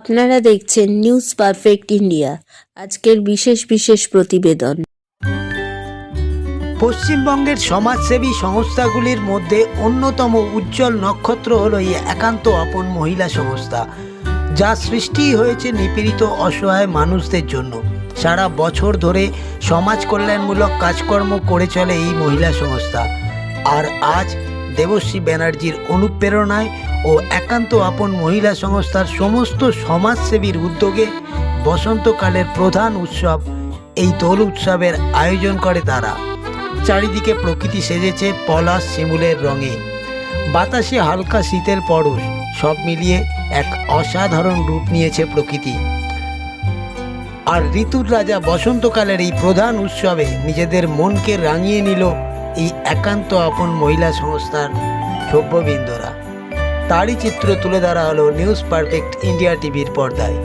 আপনারা দেখছেন news perfect India. আজকের বিশেষ প্রতিবেদন। পশ্চিমবঙ্গের সমাজসেবী সংস্থাগুলির মধ্যে অন্যতম উজ্জ্বল নক্ষত্র হলো এই একান্ত আপন মহিলা সংস্থা, যা সৃষ্টি হয়েছে নিপীড়িত অসহায় মানুষদের জন্য। সারা বছর ধরে সমাজ কল্যাণমূলক কাজকর্ম করে চলে এই মহিলা সংস্থা। আর আজ দেবশ্রী ব্যানার্জির অনুপ্রেরণায় ও একান্ত আপন মহিলা সংস্থার সমস্ত সমাজসেবীর উদ্যোগে বসন্তকালের প্রধান উৎসব এই দোল উৎসবের আয়োজন করে তারা। চারিদিকে প্রকৃতি সেজেছে পলাশ শিমুলের রঙে, বাতাসে হালকা শীতের পরশ, সব মিলিয়ে এক অসাধারণ রূপ নিয়েছে প্রকৃতি। আর ঋতুর রাজা বসন্তকালের এই প্রধান উৎসবে নিজেদের মনকে রাঙিয়ে নিল এই একান্ত আপন মহিলা সংস্থার সভ্যবৃন্দরা। তারই চিত্র তুলে ধরা হলো নিউজ পারফেক্ট ইন্ডিয়া টিভির পর্দায়।